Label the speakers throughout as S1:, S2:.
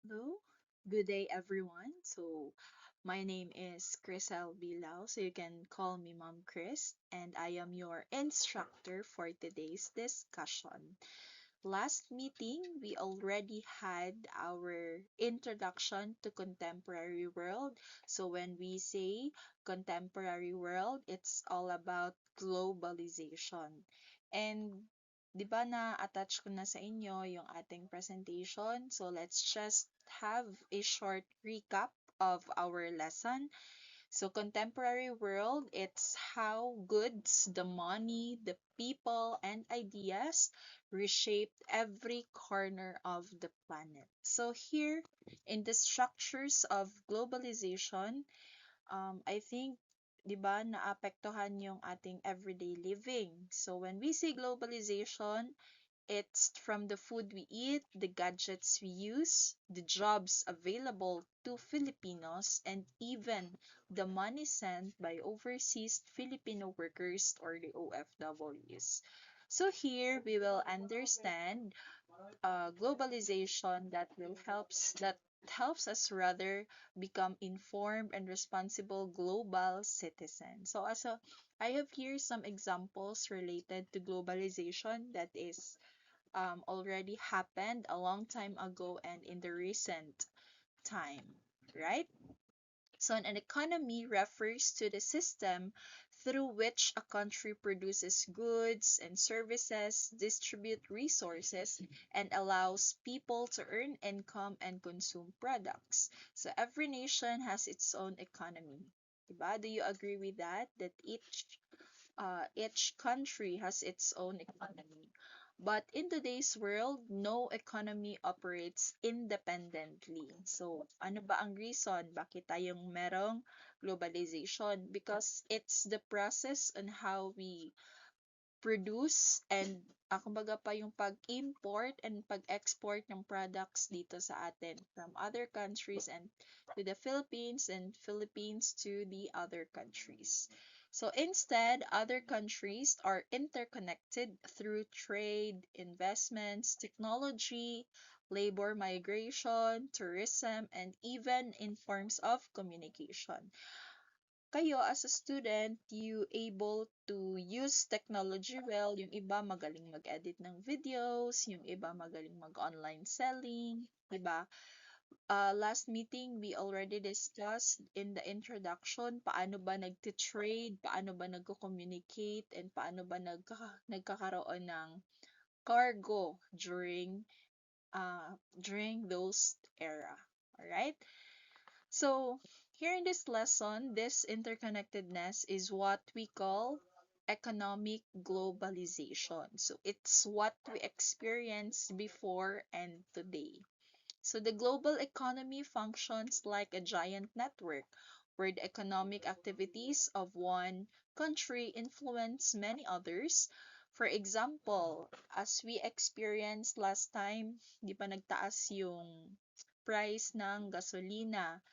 S1: Hello, good day everyone. My name is Crisel Bilao, so you can call me Mom Chris, and I am your instructor for today's discussion. Last meeting, we already had our introduction to contemporary world. So when we say contemporary world, it's all about globalization. And 'di ba na-attach ko na sa inyo yung ating presentation? So let's just have a short recap of our lesson. So contemporary world, it's how goods, the money, the people, and ideas reshaped every corner of the planet. So here, in the structures of globalization, I think, di ba, naapektuhan yung ating everyday living. So when we say globalization, it's from the food we eat, the gadgets we use, the jobs available to Filipinos, and even the money sent by overseas Filipino workers or the OFWs. So here we will understand globalization that helps us rather become informed and responsible global citizens. I have here some examples related to globalization that is already happened a long time ago and in the recent time, right? So an economy refers to the system through which a country produces goods and services, distribute resources, and allows people to earn income and consume products. So every nation has its own economy. Diba? Do you agree with that? That each country has its own economy. But in today's world, no economy operates independently. So, ano ba ang reason bakit tayong merong globalization? Because it's the process on how we produce and kumbaga pa yung pag-import and pag-export ng products dito sa atin from other countries and to the Philippines and Philippines to the other countries. So instead, other countries are interconnected through trade, investments, technology, labor migration, tourism, and even in forms of communication. Kayo as a student, you able to use technology well. Yung iba magaling mag-edit ng videos, yung iba magaling mag-online selling, 'di ba? Last meeting, we already discussed in the introduction paano ba nagti-trade, paano ba nagko-communicate, and paano ba nagkakaroon ng cargo during those era. Alright? So, here in this lesson, this interconnectedness is what we call economic globalization. So, it's what we experienced before and today. So, the global economy functions like a giant network where the economic activities of one country influence many others. For example, as we experienced last time, di ba nagtaas yung price ng gasolina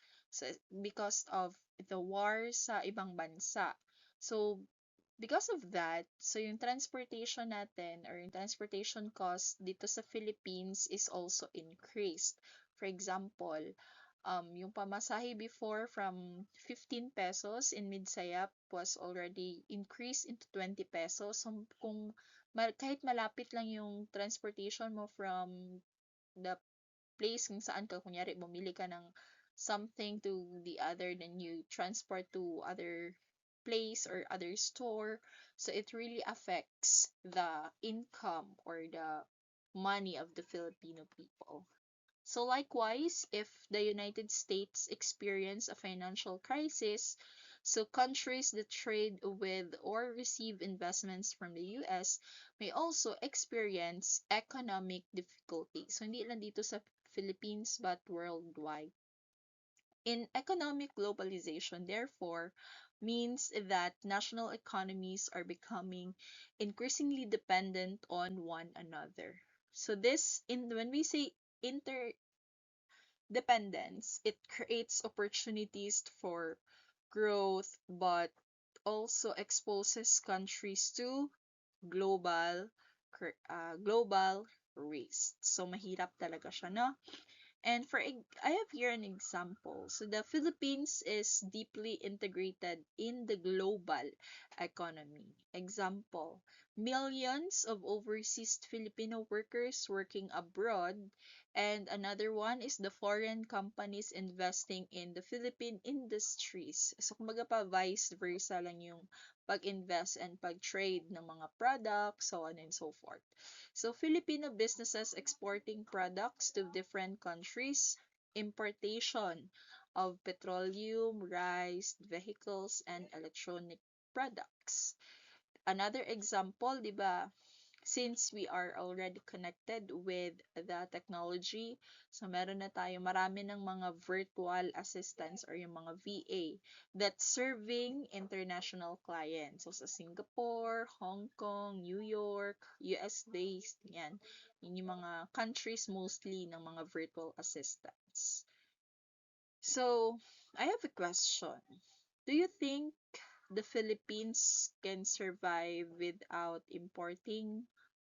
S1: because of the war sa ibang bansa. So, because of that, so yung transportation natin or yung transportation cost dito sa Philippines is also increased. For example, yung pamasahe before from 15 pesos in Midsayap was already increased into 20 pesos. So, kahit malapit lang yung transportation mo from the place kung saan ka, kunyari, bumili ka ng something to the other, then you transport to other place or other store. So it really affects the income or the money of the Filipino people. So likewise, if the United States experience a financial crisis, so countries that trade with or receive investments from the US may also experience economic difficulty. So hindi lang dito sa Philippines but worldwide. In economic globalization, therefore, means that national economies are becoming increasingly dependent on one another. So when we say interdependence, it creates opportunities for growth but also exposes countries to global global risk. So mahirap talaga siya, no? And I have here an example. So the Philippines is deeply integrated in the global economy. Example, millions of overseas Filipino workers working abroad, and another one is the foreign companies investing in the Philippine industries. So kumbaga pa vice versa lang yung pag-invest and pag-trade ng mga products, so on and so forth. So, Filipino businesses exporting products to different countries, importation of petroleum, rice, vehicles, and electronic products. Another example, di ba, since we are already connected with the technology, so meron na tayo marami ng mga virtual assistants or yung mga VA that's serving international clients. So sa Singapore, Hong Kong, New York, US based, yan. Yun yung mga countries mostly ng mga virtual assistants. So, I have a question. Do you think the Philippines can survive without importing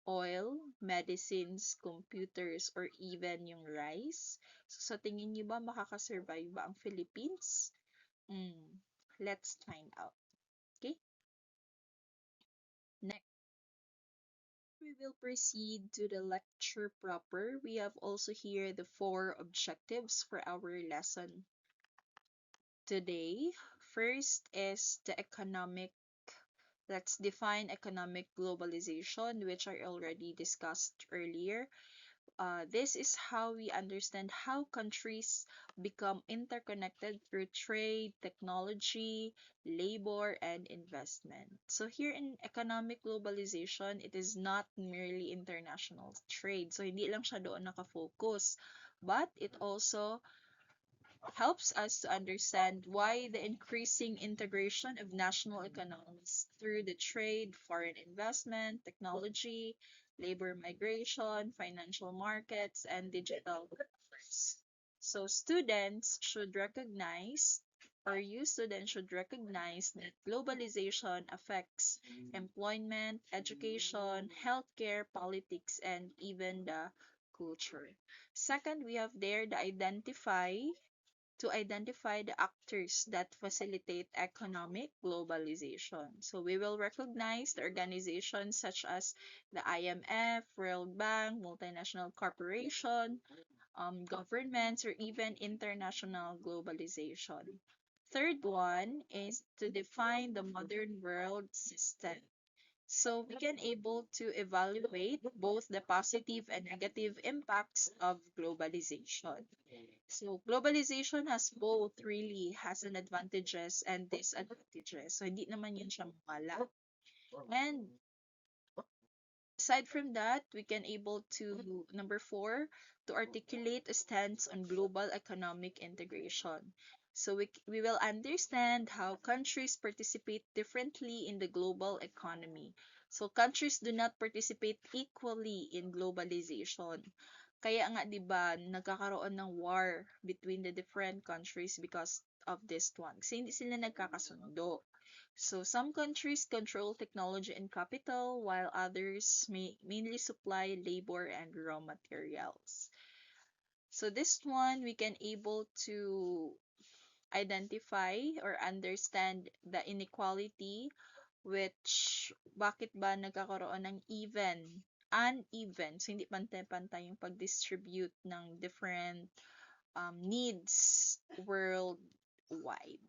S1: oil, medicines, computers, or even yung rice? So, sa tingin niyo ba makakasurvive ba ang Philippines? Mm, let's find out. Okay? Next, we will proceed to the lecture proper. We have also here the four objectives for our lesson today. First is the economic. Let's define economic globalization, which I already discussed earlier. This is how we understand how countries become interconnected through trade, technology, labor, and investment. So here in economic globalization, it is not merely international trade. So hindi lang siya doon nakafocus, but it also helps us to understand why the increasing integration of national economies through the trade, foreign investment, technology, labor migration, financial markets, and digital commerce. So students should recognize or you students should recognize that globalization affects employment, education, healthcare, politics, and even the culture. Second, we have there the identify the actors that facilitate economic globalization. So we will recognize the organizations such as the IMF, World Bank, multinational corporation, governments, or even international globalization. Third one is to define the modern world system. So we can able to evaluate both the positive and negative impacts of globalization. So globalization has both really has an advantages and disadvantages. So hindi naman yun siya mawala. And aside from that, we can able to number four to articulate a stance on global economic integration. So we will understand how countries participate differently in the global economy. So countries do not participate equally in globalization. Kaya nga 'di ba nagkakaroon ng war between the different countries because of this one. Kasi hindi sila nagkakasundo. So some countries control technology and capital while others mainly supply labor and raw materials. So this one we can able to identify or understand the inequality which bakit ba nagkakaroon ng uneven, so hindi pantay-pantay yung pag-distribute ng different needs worldwide.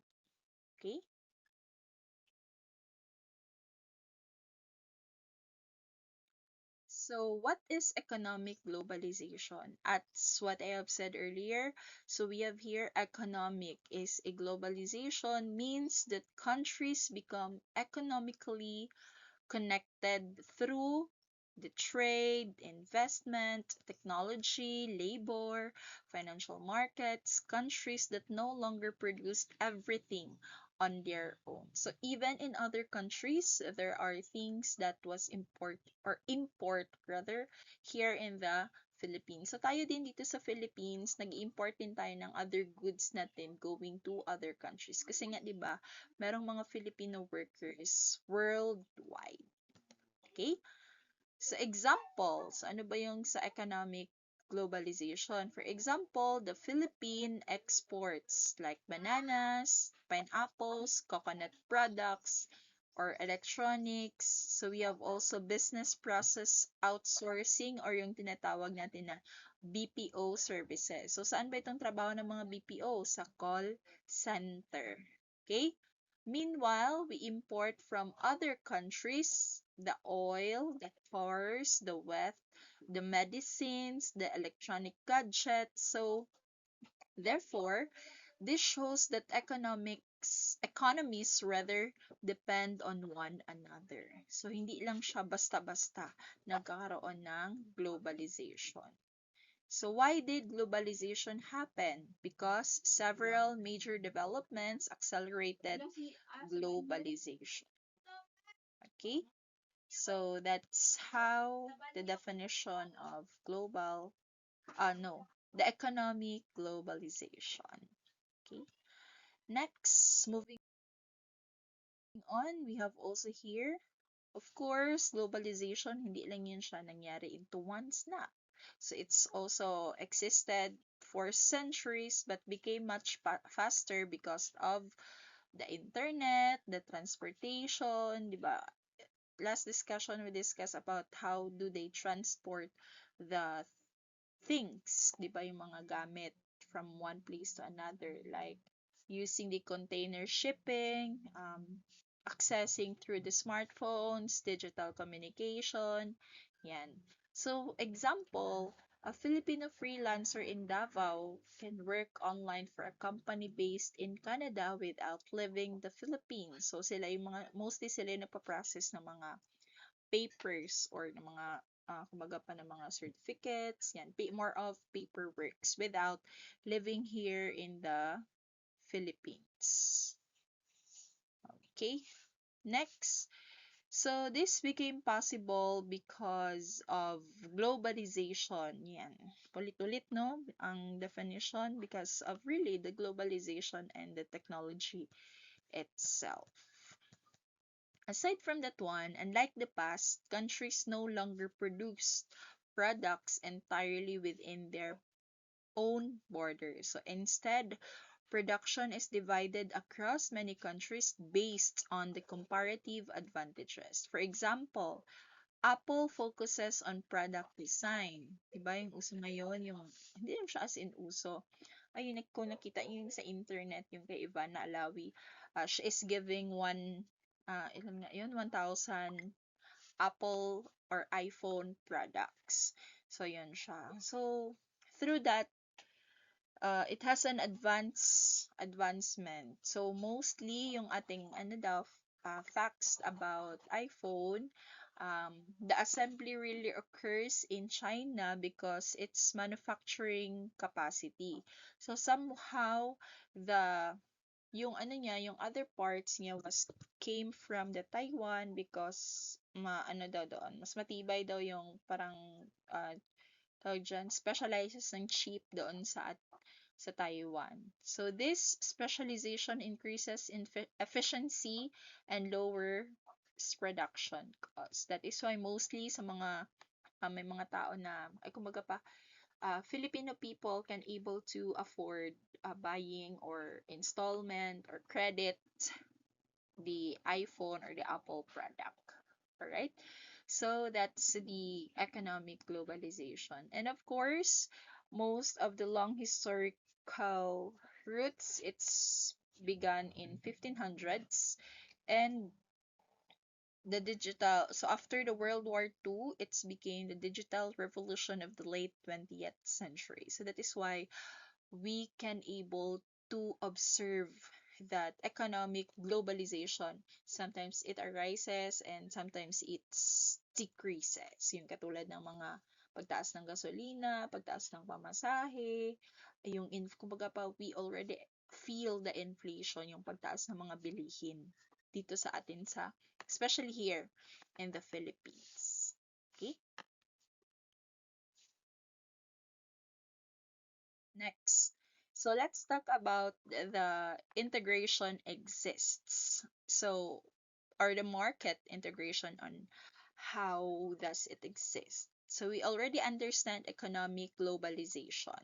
S1: Okay? So, what is economic globalization? As what I have said earlier, so we have here economic is a globalization means that countries become economically connected through the trade, investment, technology, labor, financial markets, countries that no longer produce everything on their own. So even in other countries, there are things that was import rather here in the Philippines. So tayo din dito sa Philippines, nag-import din tayo ng other goods natin going to other countries. Kasi nga 'di ba, merong mga Filipino workers worldwide. Okay? So examples, ano ba yung sa economic globalization. For example, the Philippine exports like bananas, pineapples, coconut products, or electronics. So we have also business process outsourcing or yung tinatawag natin na BPO services. So saan ba itong trabaho ng mga BPO? Sa call center. Okay? Meanwhile, we import from other countries the oil, the cars, the medicines, the electronic gadgets. So, therefore, this shows that economies rather depend on one another. So, hindi lang siya basta-basta nagkakaroon ng globalization. So why did globalization happen? Because several major developments accelerated globalization. Okay? So that's how the definition of the economic globalization. Okay? Next, moving on, we have also here, of course, globalization, hindi lang yun siya nangyari into one snap. So it's also existed for centuries but became much faster because of the internet, the transportation, di ba? Last discussion we discussed about how do they transport the things, di ba, yung mga gamit from one place to another, like using the container shipping, accessing through the smartphones, digital communication, yan. So, example, a Filipino freelancer in Davao can work online for a company based in Canada without leaving the Philippines. So, mostly sila yung napaprocess ng mga papers or ng mga kumbaga pa ng mga certificates, yan, more of paperworks without living here in the Philippines. Okay, next. So this became possible because of globalization. Yan. Ulit-ulit, no? Ang definition because of really the globalization and the technology itself. Aside from that one, unlike the past, countries no longer produce products entirely within their own borders. So instead, production is divided across many countries based on the comparative advantages. For example, Apple focuses on product design. Diba yung uso ngayon, hindi lang siya as in uso. Ayun, kung nakita yun sa internet, yung kay Ivana Alawi, she is giving ilan nga yun, 1,000 Apple or iPhone products. So, yun siya. So, through that, it has an advancement. So, mostly, yung ating, facts about iPhone, the assembly really occurs in China because its manufacturing capacity. So, somehow, yung other parts niya came from the Taiwan because, mas matibay daw yung parang, tawag dyan, specializes ng chip doon sa Taiwan. So this specialization increases in efficiency and lowers production costs. That is why mostly sa mga may mga tao na ay kumbaga pa Filipino people can able to afford buying or installment or credit the iPhone or the Apple product. All right? So that's the economic globalization. And of course, most of the long historical roots, it's begun in 1500s, and so after the World War II, it's became the digital revolution of the late 20th century. So that is why we can able to observe that economic globalization, sometimes it arises and sometimes it decreases. Yung katulad ng mga pagtaas ng gasolina, pagtaas ng pamasahe, kumbaga pa, we already feel the inflation, yung pagtaas ng mga bilihin dito sa atin especially here in the Philippines. Okay? Next. So let's talk about the integration exists. So, or the market integration on how does it exist. So we already understand economic globalization.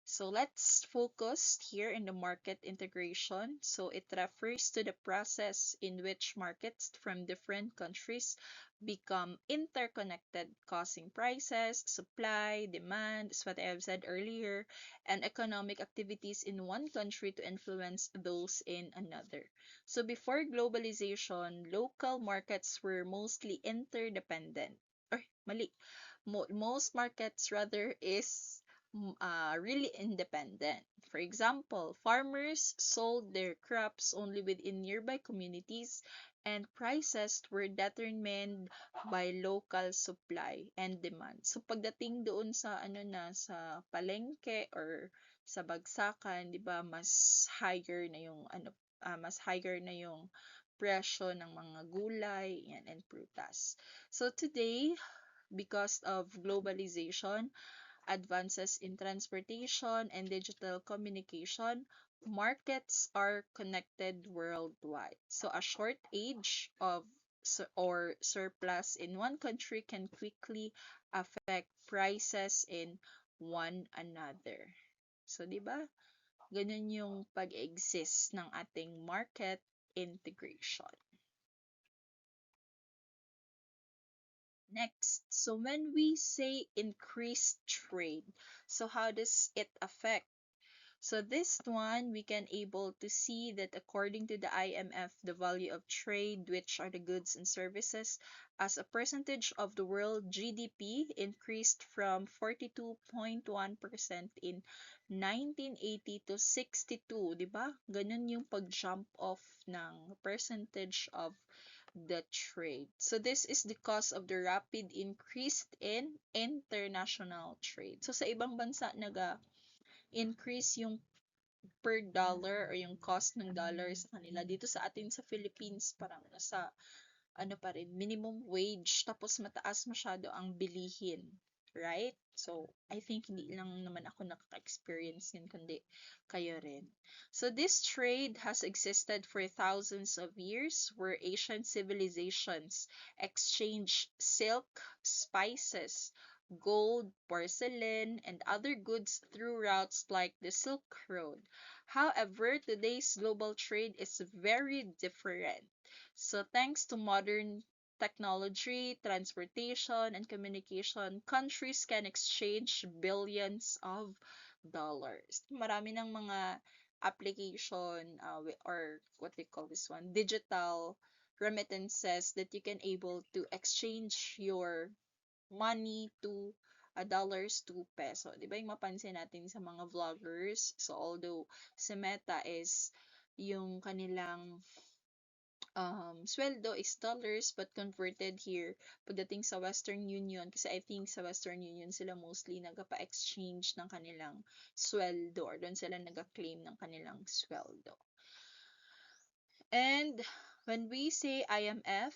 S1: So let's focus here in the market integration. So it refers to the process in which markets from different countries become interconnected, causing prices, supply, demand, as what I have said earlier, and economic activities in one country to influence those in another. So before globalization, local markets were mostly interdependent. Or mali, most markets rather is really independent. For example, farmers sold their crops only within nearby communities, and prices were determined by local supply and demand. So pagdating doon sa sa palengke or sa bagsakan, 'di ba, mas higher na yung presyo ng mga gulay yan, and prutas. So today, because of globalization, advances in transportation and digital communication, markets are connected worldwide. So a shortage of or surplus in one country can quickly affect prices in one another. So, di ba? Ganun yung pag-exist ng ating market integration. Next, so when we say increased trade, so how does it affect? So this one, we can able to see that according to the IMF, the value of trade, which are the goods and services, as a percentage of the world GDP, increased from 42.1% in 1980 to 62, di ba? Ganun yung pag-jump off ng percentage of the trade. So this is the cause of the rapid increase in international trade. So sa ibang bansa increase yung per dollar or yung cost ng dollar sa kanila. Dito sa atin sa Philippines, parang nasa pa rin, minimum wage, tapos mataas masyado ang bilihin. Right? So, I think hindi lang naman ako nakaka-experience yun, kundi kayo rin. So, this trade has existed for thousands of years where Asian civilizations exchanged silk, spices, gold, porcelain, and other goods through routes like the Silk Road. However, today's global trade is very different. So thanks to modern technology, transportation, and communication, countries can exchange billions of dollars. Marami ng mga application or what we call this one, digital remittances that you can able to exchange your money to dollars to peso. Di ba yung mapansin natin sa mga vloggers? So although si Meta is yung kanilang sweldo is dollars but converted here pagdating sa Western Union kasi I think sa Western Union sila mostly nagpa-exchange ng kanilang sweldo or doon sila nag-claim ng kanilang sweldo. And when we say IMF,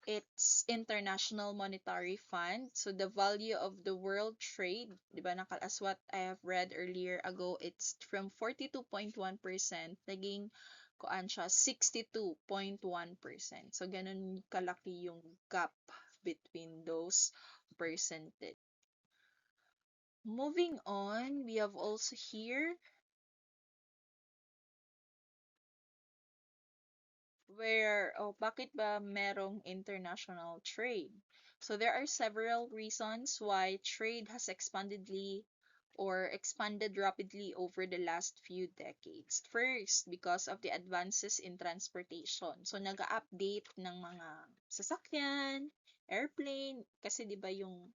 S1: it's International Monetary Fund. So the value of the world trade, di ba, as what I have read earlier ago, it's from 42.1%, naging kuan siya 62.1%. So ganun kalaki yung gap between those percentage. Moving on, we have also here where, oh, bakit ba merong international trade? So there are several reasons why trade has expanded rapidly over the last few decades. First, because of the advances in transportation. So nag-update ng mga sasakyan, airplane, kasi 'di ba yung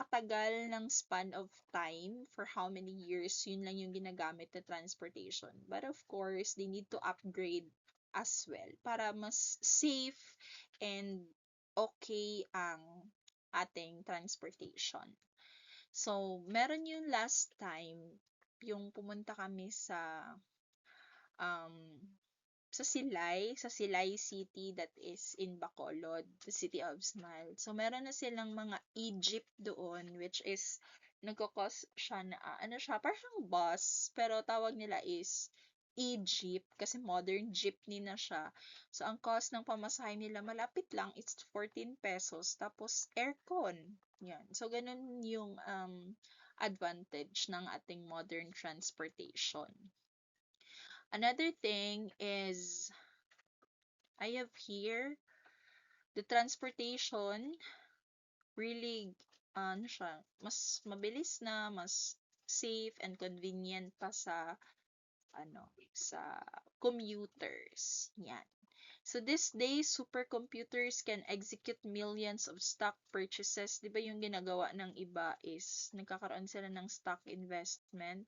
S1: katagal ng span of time for how many years, yun lang yung ginagamit na transportation. But of course, they need to upgrade as well para mas safe and okay ang ating transportation. So, meron yung last time, yung pumunta kami um, sa Silay City that is in Bacolod, the City of Smile. So, meron na silang mga Egypt doon, which is, nagkakos siya na, ano siya, parang bus, pero tawag nila is e-jeep kasi modern jeepney na siya. So, ang cost ng pamasahe nila malapit lang, it's 14 pesos. Tapos, aircon. Yan. So, ganun yung advantage ng ating modern transportation. Another thing is, I have here, the transportation really, ano siya, mas mabilis na, mas safe and convenient pa sa sa commuters. Yan. So these days, supercomputers can execute millions of stock purchases. 'Di ba yung ginagawa ng iba is nagkakaroon sila ng stock investment.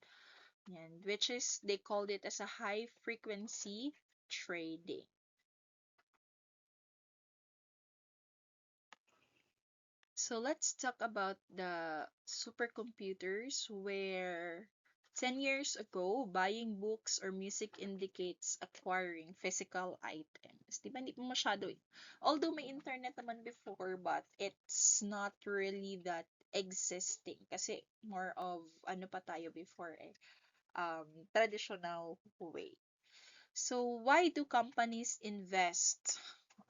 S1: Yan, which is they called it as a high frequency trading. So let's talk about the supercomputers where 10 years ago, buying books or music indicates acquiring physical items. Di ba? Hindi pa masyado. Although may internet naman before, but it's not really that existing. Kasi more of, ano pa tayo before traditional way. So, why do companies invest?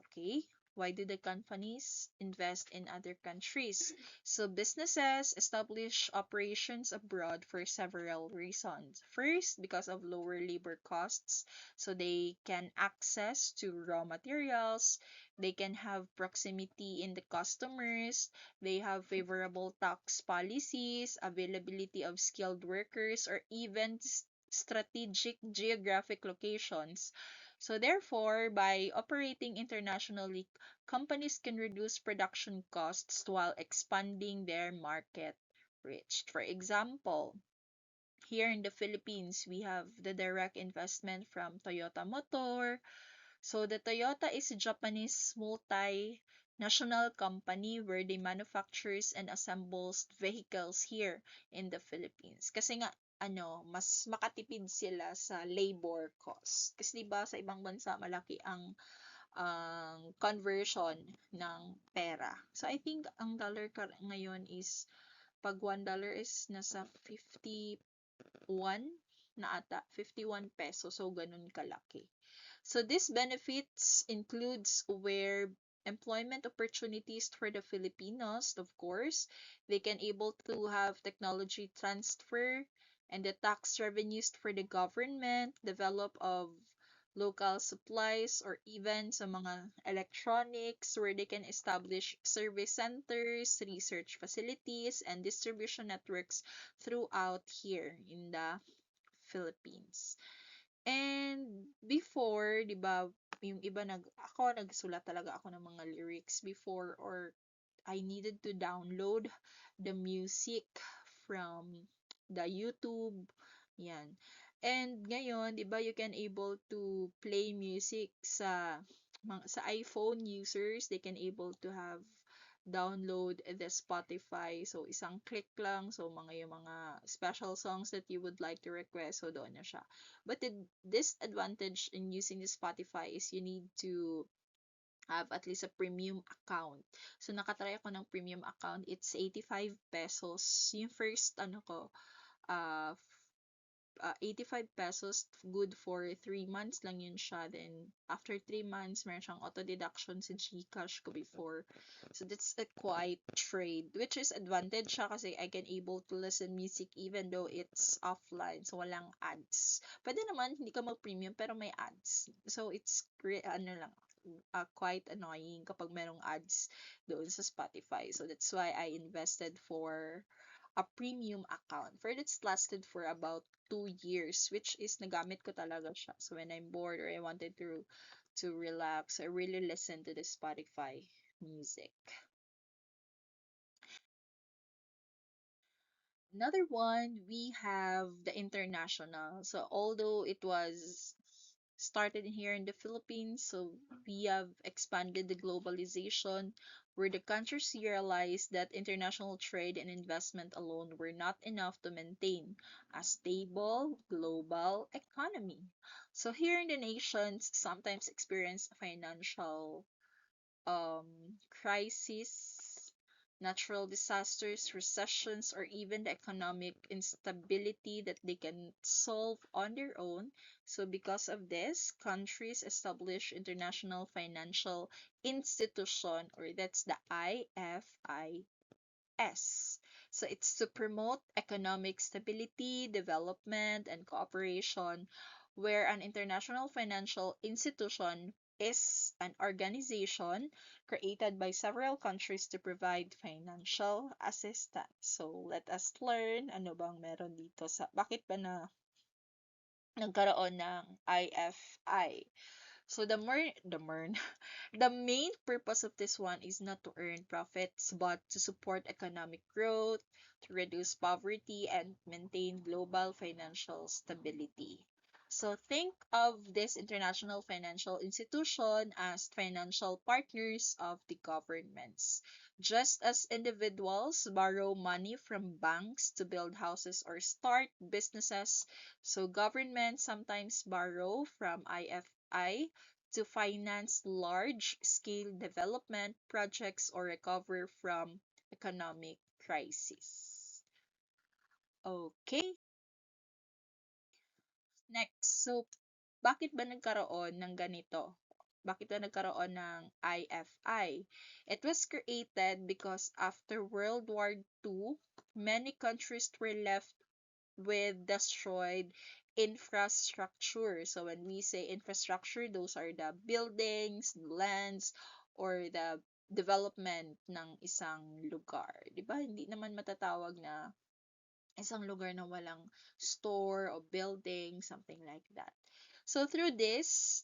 S1: Okay. Why do the companies invest in other countries? So, businesses establish operations abroad for several reasons. First, because of lower labor costs, so they can access to raw materials, they can have proximity in the customers, they have favorable tax policies, availability of skilled workers, or even strategic geographic locations. So therefore, by operating internationally, companies can reduce production costs while expanding their market reach. For example, here in the Philippines, we have the direct investment from Toyota Motor. So the Toyota is a Japanese multinational company where they manufactures and assembles vehicles here in the Philippines. Kasi nga mas makatipid sila sa labor cost. Kasi 'di ba sa ibang bansa malaki ang conversion ng pera. So I think ang dollar ngayon is pag $1 is nasa 51 na ata, 51 pesos. So ganun kalaki. So these benefits includes where employment opportunities for the Filipinos, of course. They can able to have technology transfer and the tax revenues for the government, develop of local supplies or even sa mga electronics where they can establish service centers, research facilities, and distribution networks throughout here in the Philippines. And before, 'di ba, yung iba nagsulat talaga ako ng mga lyrics before or I needed to download the music from the YouTube. Yan. And ngayon, 'di ba, you can able to play music sa iPhone users, they can able to have download the Spotify. So, isang click lang. So, yung mga special songs that you would like to request. So, doon na siya. But the disadvantage in using the Spotify is you need to have at least a premium account. So, nakatry ako ng premium account. It's 85 pesos. Yung first, uh, 85 pesos, good for 3 months lang yun siya. Then, after 3 months, meron siyang auto-deduction sa GCash ko before. So, that's a quite trade, which is advantage siya kasi I can able to listen music even though it's offline. So, walang ads. Pwede naman, hindi ka mag-premium, pero may ads. So, it's, quite annoying kapag merong ads doon sa Spotify. So, that's why I invested for a premium account. For it's lasted for about 2 years, which is nagamit ko talaga siya. So when I'm bored or I wanted to relax, I really listen to the Spotify music. Another one, we have the international. So although it was started here in the Philippines, so we have expanded the globalization where the countries realized that international trade and investment alone were not enough to maintain a stable global economy. So here in the nations sometimes experience financial crisis natural disasters, recessions, or even the economic instability that they can solve on their own. So, because of this, countries establish international financial institution, or that's the IFIS. So, it's to promote economic stability, development, and cooperation, where an international financial institution is an organization created by several countries to provide financial assistance. So, let us learn ano bang meron dito sa bakit ba na nagkaroon ng IFI. So, the main purpose of this one is not to earn profits, but to support economic growth, to reduce poverty, and maintain global financial stability. So think of this international financial institution as financial partners of the governments. Just as individuals borrow money from banks to build houses or start businesses, so governments sometimes borrow from IFI to finance large-scale development projects or recover from economic crisis. Okay, next. So, bakit ba nagkaroon ng ganito? Bakit ba nagkaroon ng IFI? It was created because after World War II, many countries were left with destroyed infrastructure. So when we say infrastructure, those are the buildings, lands, or the development ng isang lugar. 'Di ba? Hindi naman matatawag na isang lugar na walang store or building, something like that. So through this,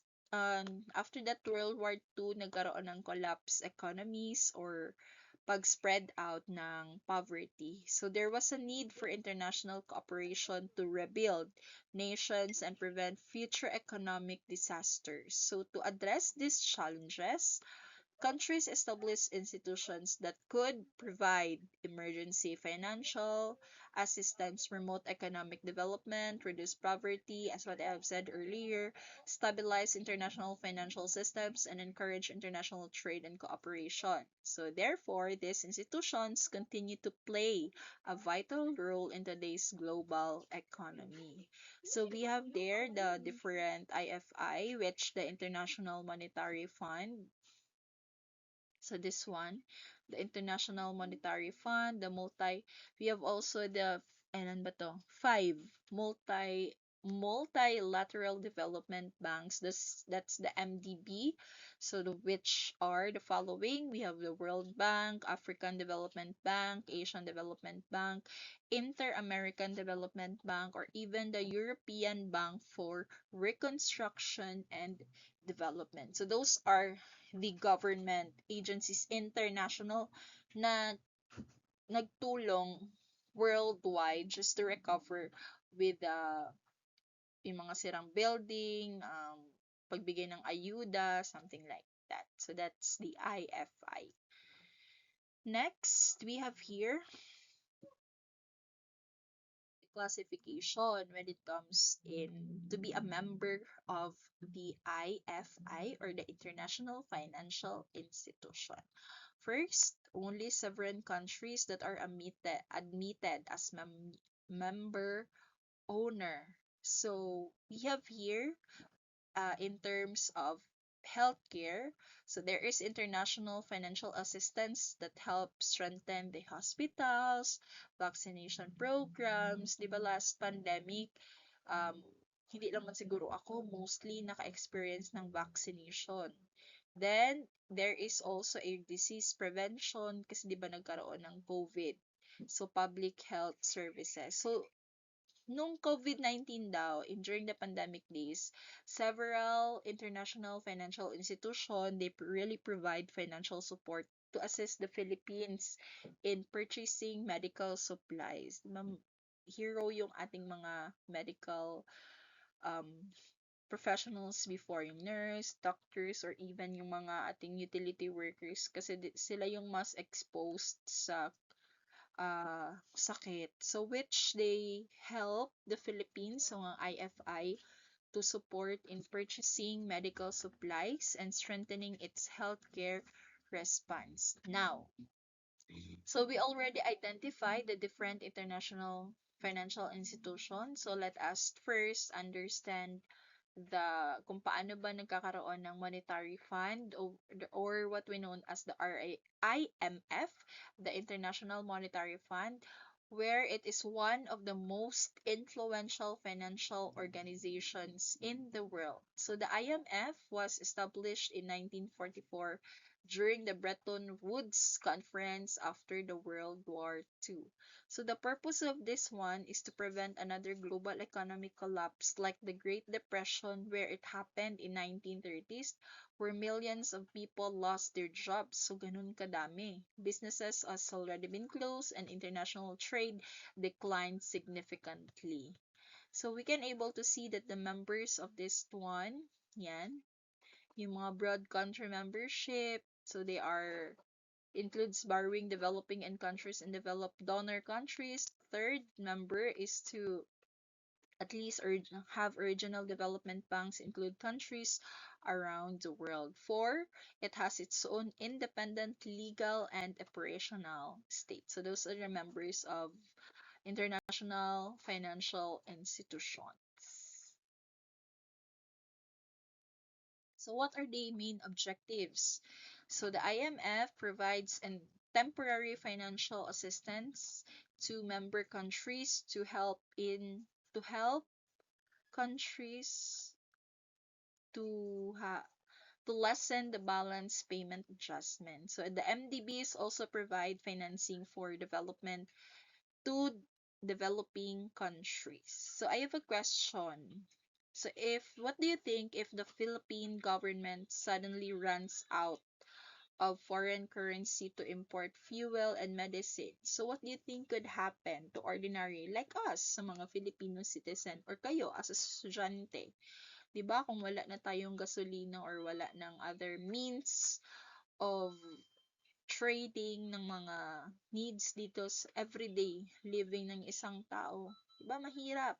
S1: after that World War II, nagkaroon ng collapse economies or pag-spread out ng poverty. So there was a need for international cooperation to rebuild nations and prevent future economic disasters. So to address these challenges, countries established institutions that could provide emergency financial assistance, promote economic development, reduce poverty, as what I have said earlier, stabilize international financial systems, and encourage international trade and cooperation. So, therefore, these institutions continue to play a vital role in today's global economy. So, we have there the different IFI, which the International Monetary Fund. So this one, the International Monetary Fund, we have also the, ano ba to? Five multilateral development banks. That's the MDB. So which are the following? We have the World Bank, African Development Bank, Asian Development Bank, Inter-American Development Bank, or even the European Bank for Reconstruction and Development. So those are the government agencies international na nagtulong worldwide just to recover with yung mga sirang building, pagbigay ng ayuda, something like that. So that's the IFI. Next, we have here classification when it comes in to be a member of the IFI, or the International Financial Institution. First, only sovereign countries that are admitted as member owner. So we have here, in terms of healthcare, so there is international financial assistance that helps strengthen the hospitals, vaccination programs. Di ba last pandemic, um, hindi naman siguro ako mostly naka-experience ng vaccination. Then, there is also a disease prevention kasi di ba nagkaroon ng COVID. So, public health services. So, nung COVID-19 daw, during the pandemic days, several international financial institutions, they really provide financial support to assist the Philippines in purchasing medical supplies. Hero yung ating mga medical um, professionals before, yung nurse, doctors, or even yung mga ating utility workers kasi sila yung mas exposed sa sakit. So, which they help the Philippines, so ang IFI, to support in purchasing medical supplies and strengthening its healthcare response. Now, So we already identified the different international financial institutions. So let us first understand kung paano ba nagkakaroon ng monetary fund, or what we know as the IMF, the International Monetary Fund, where it is one of the most influential financial organizations in the world. So the IMF was established in 1944 during the Bretton Woods Conference after the World War II. So the purpose of this one is to prevent another global economic collapse like the Great Depression, where it happened in 1930s, where millions of people lost their jobs. So ganun kadami. Businesses has already been closed and international trade declined significantly. So we can able to see that the members of this one, yan, yung mga broad country membership, so they are includes borrowing developing and countries and developed donor countries. Third member is to at least have regional development banks include countries around the world. Four, it has its own independent legal and operational state. So those are the members of international financial institutions. So what are the main objectives? So the IMF provides an temporary financial assistance to member countries to help countries to to lessen the balance payment adjustment. So the MDBs also provide financing for development to developing countries. So I have a question. So what do you think if the Philippine government suddenly runs out of foreign currency to import fuel and medicine? So what do you think could happen to ordinary like us, sa mga Filipino citizen, or kayo as a estudyante? 'Di ba kung wala na tayong gasolina or wala ng other means of trading ng mga needs dito sa everyday living ng isang tao, 'di ba mahirap?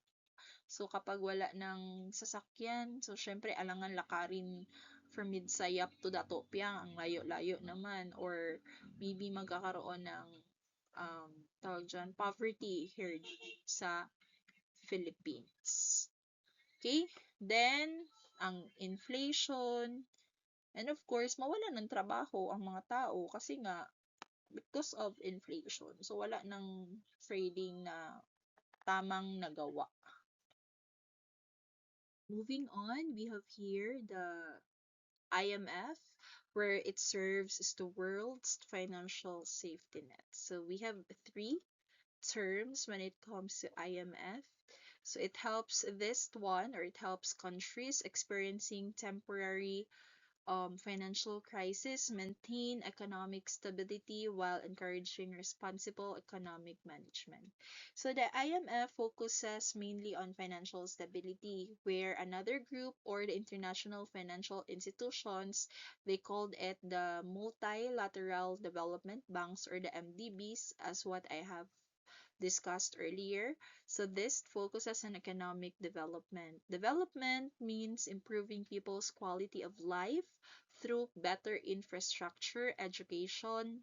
S1: So kapag wala ng sasakyan, so syempre alangan lakarin from Midsayap to Datopia, ang layo-layo naman, or maybe magkakaroon ng tawag dyan, poverty here sa Philippines. Okay? Then, ang inflation, and of course, mawala ng trabaho ang mga tao kasi nga, because of inflation. So, wala ng trading na tamang nagawa. Moving on, we have here the IMF, where it serves as the world's financial safety net. So, we have three terms when it comes to IMF. So it helps countries experiencing temporary financial crisis maintain economic stability while encouraging responsible economic management. So the IMF focuses mainly on financial stability, where another group or the international financial institutions, they called it the multilateral development banks or the MDBs, as what I have discussed earlier. So this focuses on economic development. Development means improving people's quality of life through better infrastructure, education,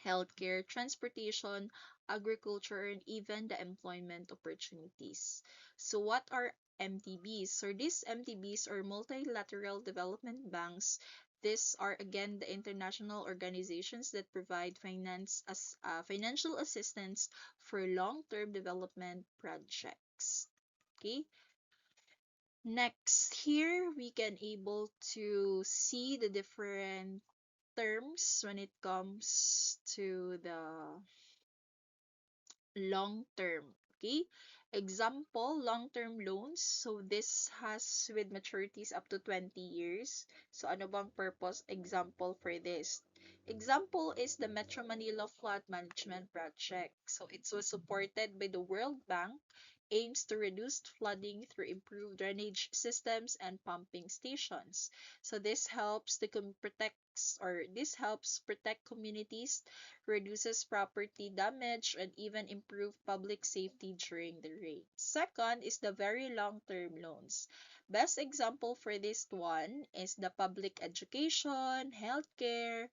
S1: healthcare, transportation, agriculture, and even the employment opportunities. So what are MDBs? So these MDBs or multilateral development banks. These are again the international organizations that provide financial assistance for long-term development projects. Okay. Next, here we can able to see the different terms when it comes to the long term. Okay. Example, long-term loans. So this has with maturities up to 20 years. So ano bang purpose example for this? Example is the Metro Manila Flood Management Project. So it was supported by the World Bank, aims to reduce flooding through improved drainage systems and pumping stations. So this helps protect communities, reduces property damage, and even improve public safety during the rain. Second is the very long-term loans. Best example for this one is the public education, healthcare,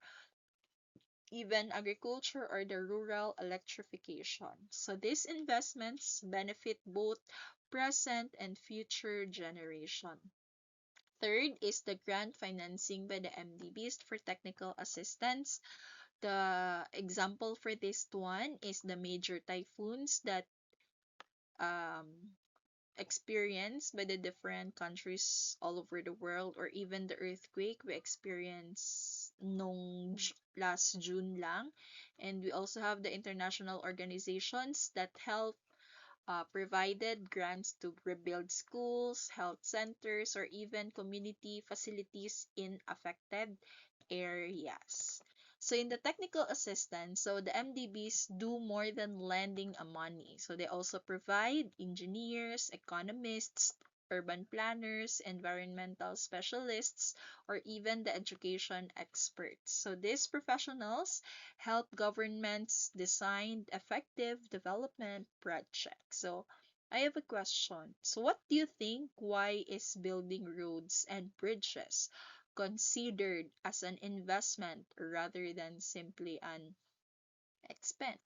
S1: even agriculture or the rural electrification. So these investments benefit both present and future generation. Third is the grant financing by the MDBs for technical assistance. The example for this one is the major typhoons that um, experienced by the different countries all over the world, or even the earthquake we experienced last June lang. And we also have the international organizations that help provided grants to rebuild schools, health centers, or even community facilities in affected areas. So in the technical assistance, so the MDBs do more than lending a money. So they also provide engineers, economists, urban planners, environmental specialists, or even the education experts. So these professionals help governments design effective development projects. So I have a question. So what do you think, why is building roads and bridges considered as an investment rather than simply an expense?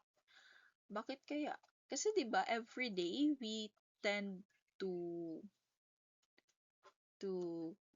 S1: Bakit kaya? Kasi 'di ba every day we tend to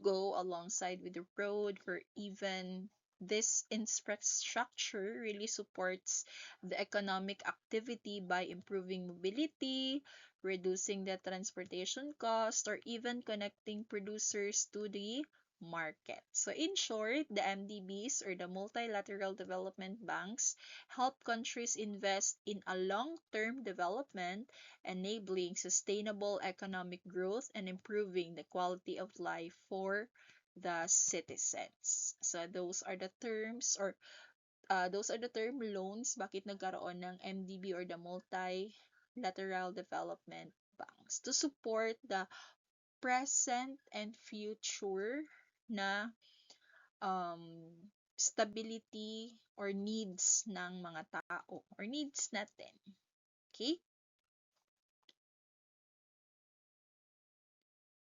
S1: go alongside with the road, or even this infrastructure really supports the economic activity by improving mobility, reducing the transportation cost, or even connecting producers to the market. So in short, the MDBs, or the multilateral development banks, help countries invest in a long-term development, enabling sustainable economic growth and improving the quality of life for the citizens. So those are the term loans bakit nagkaroon ng MDB, or the multilateral development banks, to support the present and future na um, stability or needs ng mga tao, or needs natin. Okay?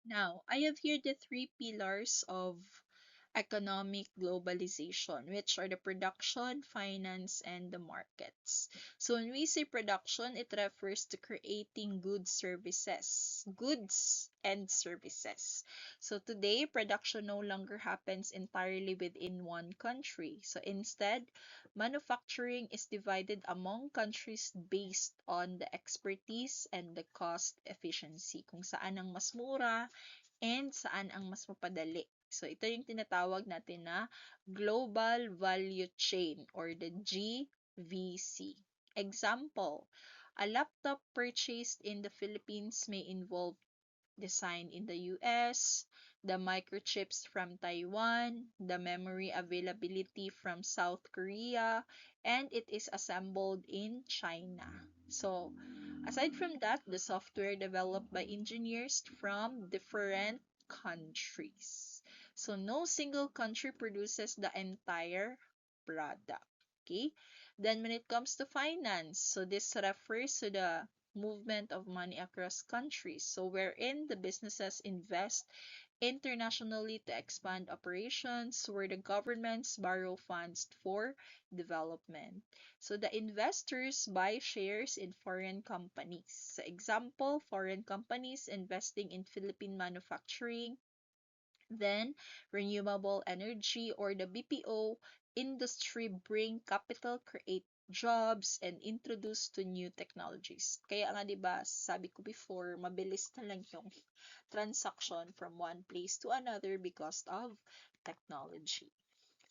S1: Now, I have here the three pillars of economic globalization, which are the production, finance, and the markets. So when we say production, it refers to creating goods and services. So today, production no longer happens entirely within one country. So instead, manufacturing is divided among countries based on the expertise and the cost efficiency, kung saan ang mas mura and saan ang mas mapadali. So, ito yung tinatawag natin na Global Value Chain, or the GVC. Example, a laptop purchased in the Philippines may involve design in the US, the microchips from Taiwan, the memory availability from South Korea, and it is assembled in China. So, aside from that, the software developed by engineers from different countries. So, no single country produces the entire product. Okay? Then, when it comes to finance, so this refers to the movement of money across countries, so wherein the businesses invest internationally to expand operations, where the governments borrow funds for development. So the investors buy shares in foreign companies. So example, foreign companies investing in Philippine manufacturing, then renewable energy, or the BPO industry bring capital, create jobs, and introduce to new technologies. Kaya nga 'di ba, sabi ko before, mabilis na lang yung transaction from one place to another because of technology.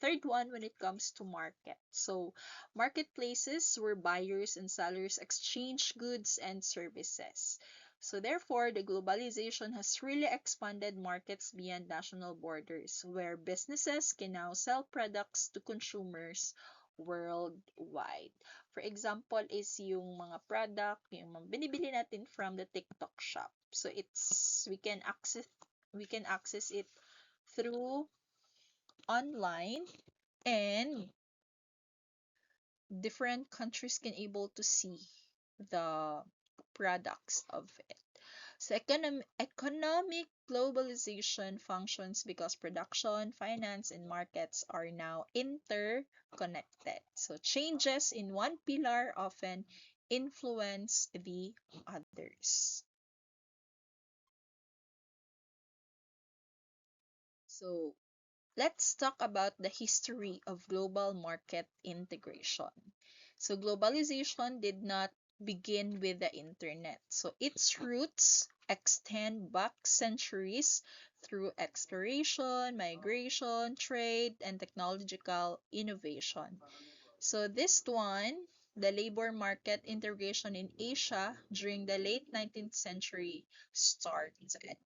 S1: Third one, when it comes to market. So, marketplaces where buyers and sellers exchange goods and services. So, therefore, the globalization has really expanded markets beyond national borders, where businesses can now sell products to consumers worldwide. For example, is yung mga product, yung mga binibili natin from the TikTok shop. So, we can access it through online, and different countries can able to see the products of it. So economic globalization functions because production, finance, and markets are now interconnected. So changes in one pillar often influence the others. So let's talk about the history of global market integration. So, globalization did not begin with the internet. So, its roots extend back centuries through exploration, migration, trade, and technological innovation. So, this one, the labor market integration in Asia during the late 19th century started.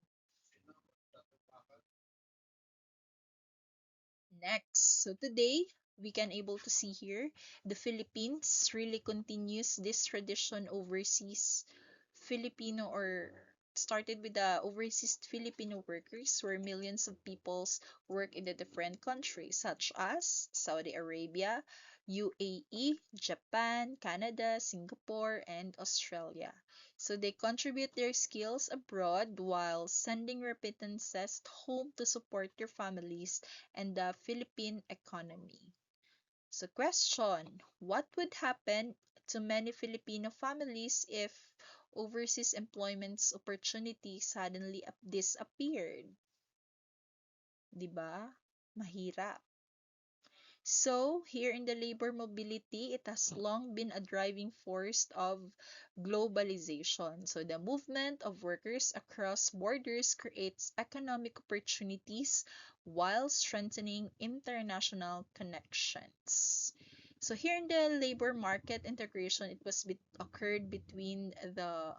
S1: Next, so today we can able to see here the Philippines really continues this tradition overseas Filipino or started with the overseas Filipino workers where millions of peoples work in the different countries such as Saudi Arabia, UAE, Japan, Canada, Singapore, and Australia. So they contribute their skills abroad while sending remittances home to support their families and the Philippine economy. So question, what would happen to many Filipino families if overseas employment opportunities suddenly disappeared? 'Di ba? Mahirap. So, here in the labor mobility, it has long been a driving force of globalization. So, the movement of workers across borders creates economic opportunities while strengthening international connections. So, here in the labor market integration, it was occurred between the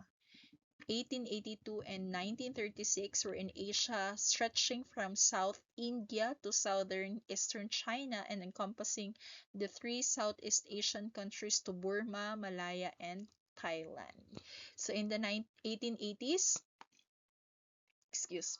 S1: 1882 and 1936 were in Asia, stretching from South India to southern eastern China and encompassing the three Southeast Asian countries to Burma, Malaya, and Thailand. So in the 1880s, excuse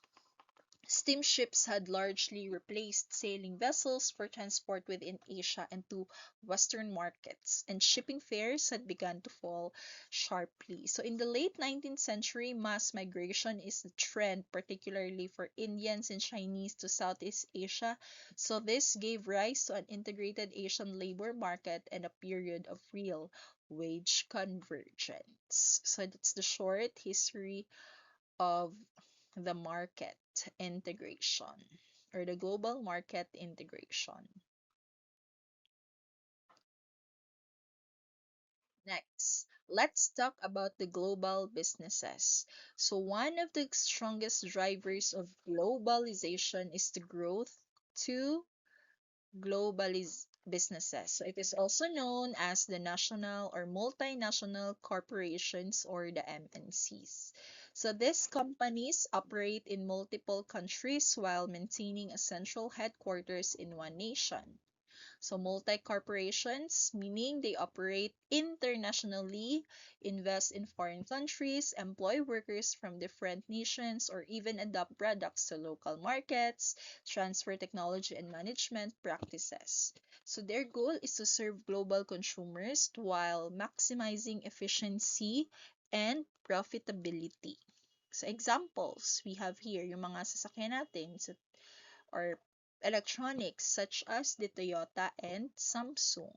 S1: steamships had largely replaced sailing vessels for transport within Asia and to Western markets, and shipping fares had begun to fall sharply. So, in the late 19th century, mass migration is a trend, particularly for Indians and Chinese to Southeast Asia. So, this gave rise to an integrated Asian labor market and a period of real wage convergence. So, that's the short history of the market integration or the global market integration. Next, let's talk about the global businesses. So, one of the strongest drivers of globalization is the growth to globaliz businesses. So, it is also known as the national or multinational corporations or the MNCs. So, these companies operate in multiple countries while maintaining a central headquarters in one nation. So multi-corporations, meaning they operate internationally, invest in foreign countries, employ workers from different nations, or even adopt products to local markets, transfer technology and management practices. So their goal is to serve global consumers while maximizing efficiency and profitability. So examples, we have here yung mga sasakyan natin. So or electronics such as the Toyota and Samsung,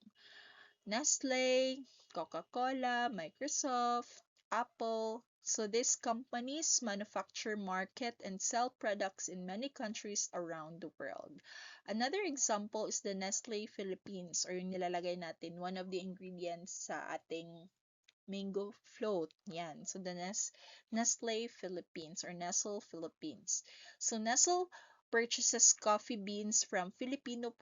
S1: Nestle, Coca-Cola, Microsoft, Apple. So these companies manufacture, market, and sell products in many countries around the world. Another example is the Nestle Philippines or yung nilalagay natin, one of the ingredients sa ating mango float. Yan. So the Nestle Philippines or Nestle Philippines. So Nestle purchases coffee beans from Filipino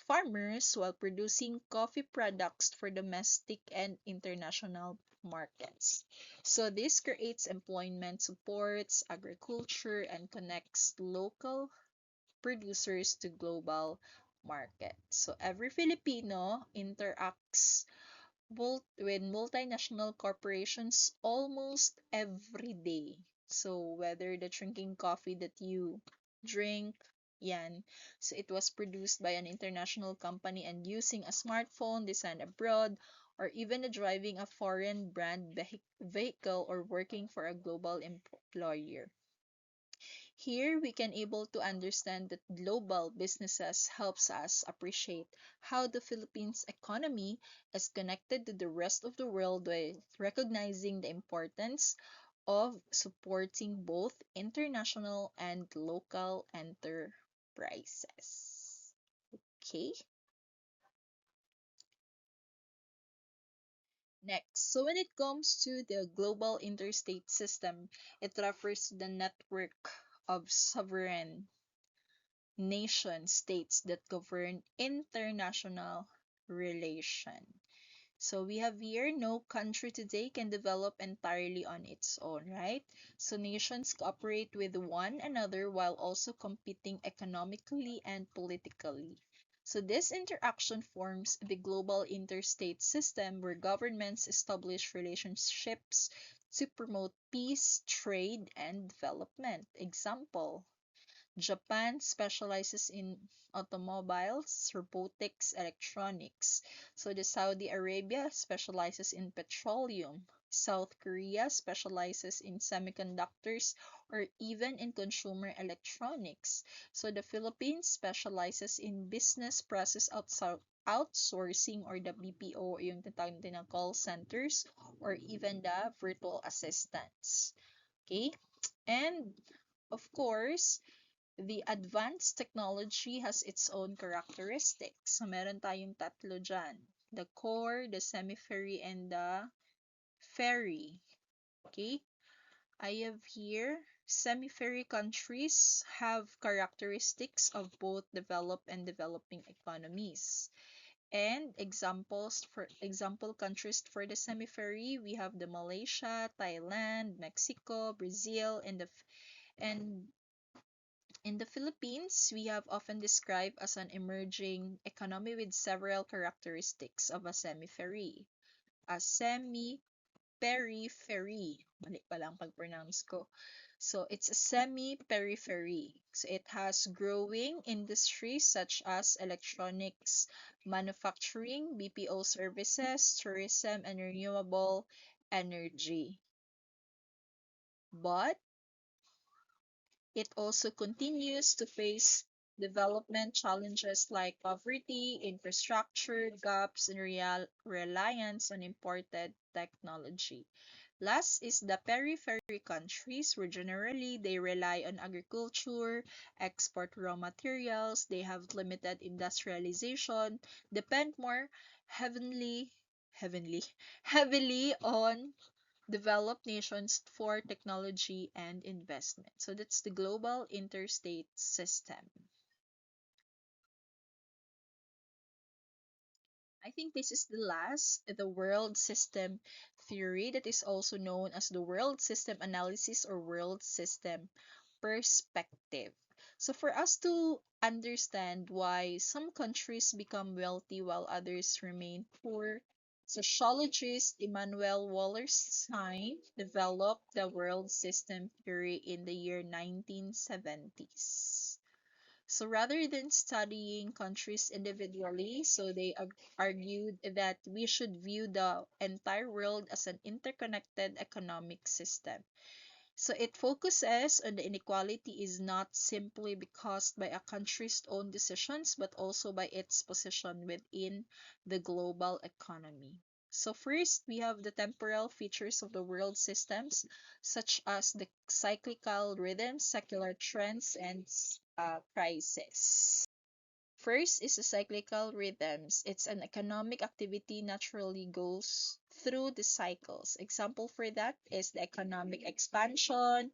S1: farmers while producing coffee products for domestic and international markets. So this creates employment, supports agriculture, and connects local producers to global markets. So every Filipino interacts with multinational corporations almost every day. So whether the drinking coffee that you drink, yan. So it was produced by an international company and using a smartphone designed abroad, or even driving a foreign brand vehicle or working for a global employer. Here we can able to understand that global businesses helps us appreciate how the Philippines economy is connected to the rest of the world by recognizing the importance of supporting both international and local enterprises. Okay, next. So when it comes to the global interstate system, it refers to the network of sovereign nation states that govern international relation. So we have here no country today can develop entirely on its own, right? So nations cooperate with one another while also competing economically and politically. So this interaction forms the global interstate system where governments establish relationships to promote peace, trade, and development. Example, Japan specializes in automobiles, robotics, electronics. So the Saudi Arabia specializes in petroleum. South Korea specializes in semiconductors or even in consumer electronics. So the Philippines specializes in business process outsourcing or the BPO, yung tinatawag din na call centers or even the virtual assistants. Okay? And of course, the advanced technology has its own characteristics. So, meron tayong tatlo dyan. The core, the semi-ferry, and the ferry. Okay? I have here, semi-ferry countries have characteristics of both developed and developing economies. And example countries for the semi-ferry, we have the Malaysia, Thailand, Mexico, Brazil, and in the Philippines, we have often described as an emerging economy with several characteristics of a semi-ferry. A semi-periphery. Mali pala ang pag-pronounce ko. So, it's a semi-periphery. So, it has growing industries such as electronics, manufacturing, BPO services, tourism, and renewable energy. But it also continues to face development challenges like poverty, infrastructure gaps, and reliance on imported technology. Last is the periphery countries where generally they rely on agriculture, export raw materials, they have limited industrialization, depend more heavily heavily heavily on developed nations for technology and investment. So that's the global interstate system. I think this is the last, the world system theory that is also known as the world system analysis or world system perspective. So for us to understand why some countries become wealthy while others remain poor, sociologist Immanuel Wallerstein developed the world system theory in the year 1970s. So rather than studying countries individually, so they argued that we should view the entire world as an interconnected economic system. So it focuses on the inequality is not simply caused by a country's own decisions, but also by its position within the global economy. So first, we have the temporal features of the world systems, such as the cyclical rhythms, secular trends, and crises. First is the cyclical rhythms. It's an economic activity naturally goes through the cycles. Example for that is the economic expansion,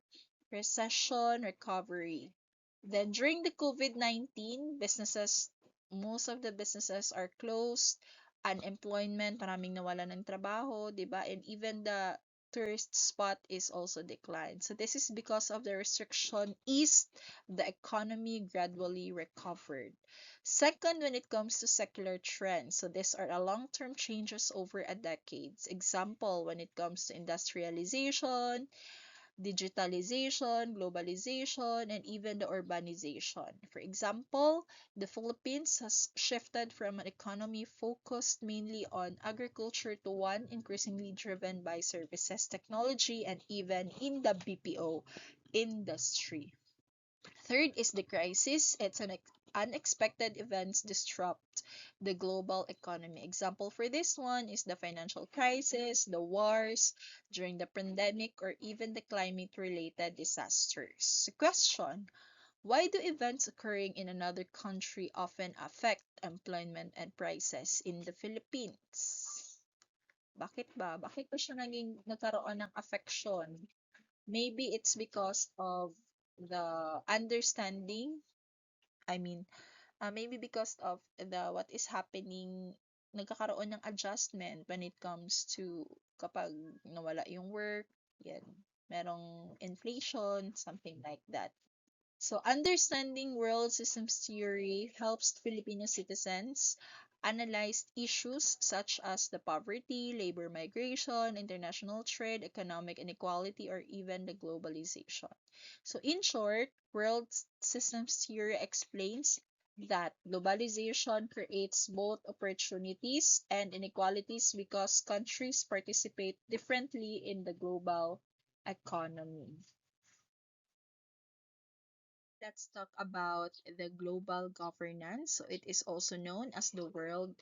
S1: recession, recovery. Then during the COVID-19, most of the businesses are closed, unemployment, maraming nawalan ng trabaho, 'di ba? And even the tourist spot is also declined. So this is because of the restriction eased, the economy gradually recovered. Second, when it comes to secular trends, so these are a long-term changes over a decades. Example, when it comes to industrialization, digitalization, globalization, and even the urbanization. For example, the Philippines has shifted from an economy focused mainly on agriculture to one increasingly driven by services, technology, and even in the BPO industry. Third is the crisis. It's an unexpected events disrupt the global economy. Example for this one is the financial crisis, the wars during the pandemic, or even the climate-related disasters. Question: why do events occurring in another country often affect employment and prices in the Philippines? Bakit ba? Bakit ba siya nagkaroon ng affection? Maybe it's because of the understanding. I mean, maybe because of the what is happening, nagkakaroon ng adjustment when it comes to kapag nawala yung work, yan, merong inflation, something like that. So, understanding world systems theory helps Filipino citizens analyze issues such as the poverty, labor migration, international trade, economic inequality, or even the globalization. So, in short, world systems theory explains that globalization creates both opportunities and inequalities because countries participate differently in the global economy. Let's talk about the global governance. So it is also known as the world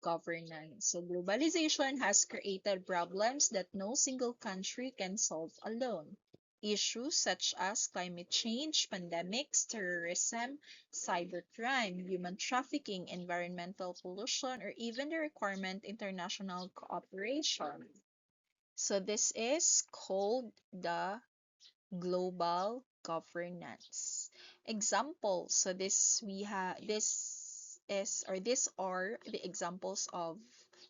S1: governance. So globalization has created problems that no single country can solve alone. Issues such as climate change, pandemics, terrorism, cybercrime, human trafficking, environmental pollution, or even the requirement international cooperation. So this is called the global governance. Examples. So these are the examples of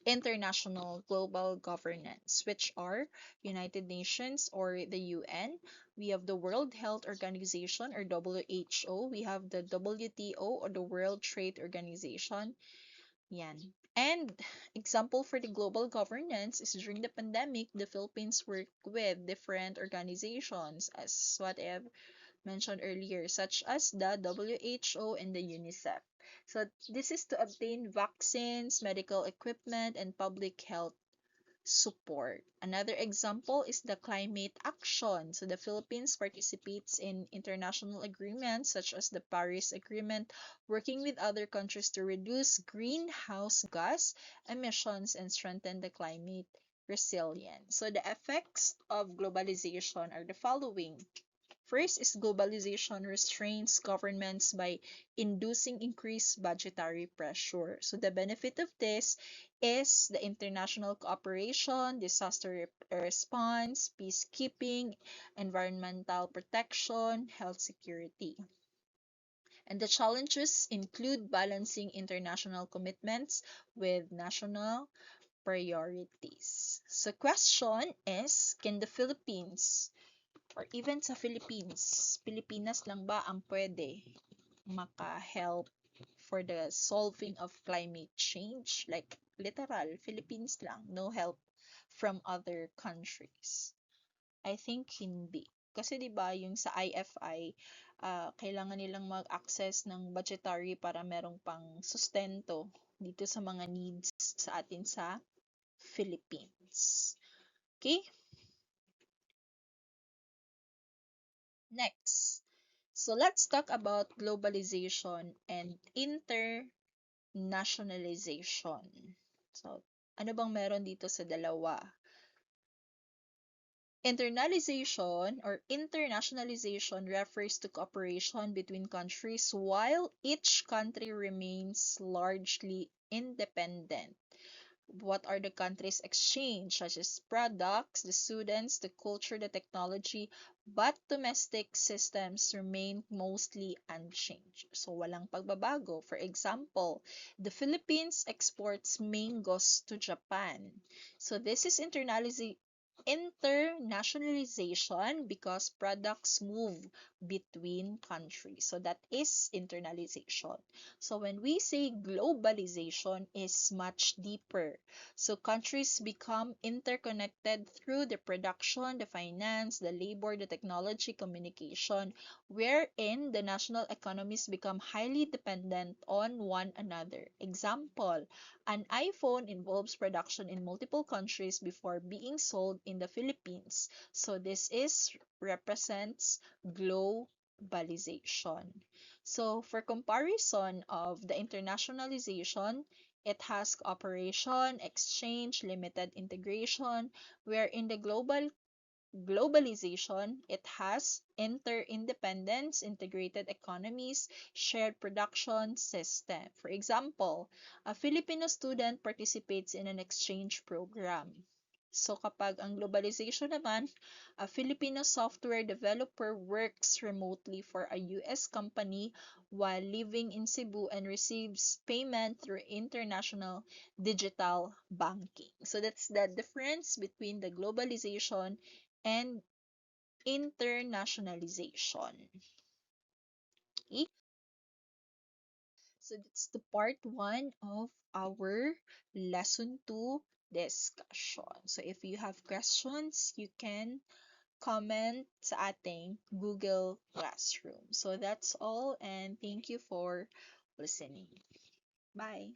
S1: international global governance, which are United Nations or the UN. We have the World Health Organization or WHO. We have the WTO or the World Trade Organization. Yan. And example for the global governance is during the pandemic, the Philippines worked with different organizations, as what I have mentioned earlier, such as the WHO and the UNICEF. So this is to obtain vaccines, medical equipment, and public health support. Another example is the climate action. So the Philippines participates in international agreements such as the Paris Agreement, working with other countries to reduce greenhouse gas emissions and strengthen the climate resilience. So the effects of globalization are the following. First is globalization restrains governments by inducing increased budgetary pressure. So the benefit of this is the international cooperation, disaster response, peacekeeping, environmental protection, health security. And the challenges include balancing international commitments with national priorities. So question is, can the Philippines or even sa Philippines, Pilipinas lang ba ang pwede maka-help for the solving of climate change? Like, literal, Philippines lang, no help from other countries. I think hindi. Kasi 'di ba yung sa IFI, kailangan nilang mag-access ng budgetary para merong pang sustento dito sa mga needs sa atin sa Philippines. Okay? Next. So let's talk about globalization and internationalization. So, ano bang meron dito sa dalawa? Internalization or internationalization refers to cooperation between countries while each country remains largely independent. What are the countries exchange, such as products, the students, the culture, the technology, but domestic systems remain mostly unchanged. So, walang pagbabago. For example, the Philippines exports mangoes to Japan. So, this is internationalization because products move between countries. So that is internalization. So when we say globalization is much deeper. So countries become interconnected through the production, the finance, the labor, the technology, communication, wherein the national economies become highly dependent on one another. Example, an iPhone involves production in multiple countries before being sold in the Philippines. So this is represents globalization. So for comparison of the internationalization, it has cooperation, exchange, limited integration, where in the globalization, it has interdependence, integrated economies, shared production system. For example, a Filipino student participates in an exchange program. So kapag ang globalization naman, a Filipino software developer works remotely for a US company while living in Cebu and receives payment through international digital banking. So that's the difference between the globalization and internationalization. Okay? So that's the part one of our lesson two discussion. So if you have questions, you can comment sa ating Google Classroom. So that's all and thank you for listening. Bye.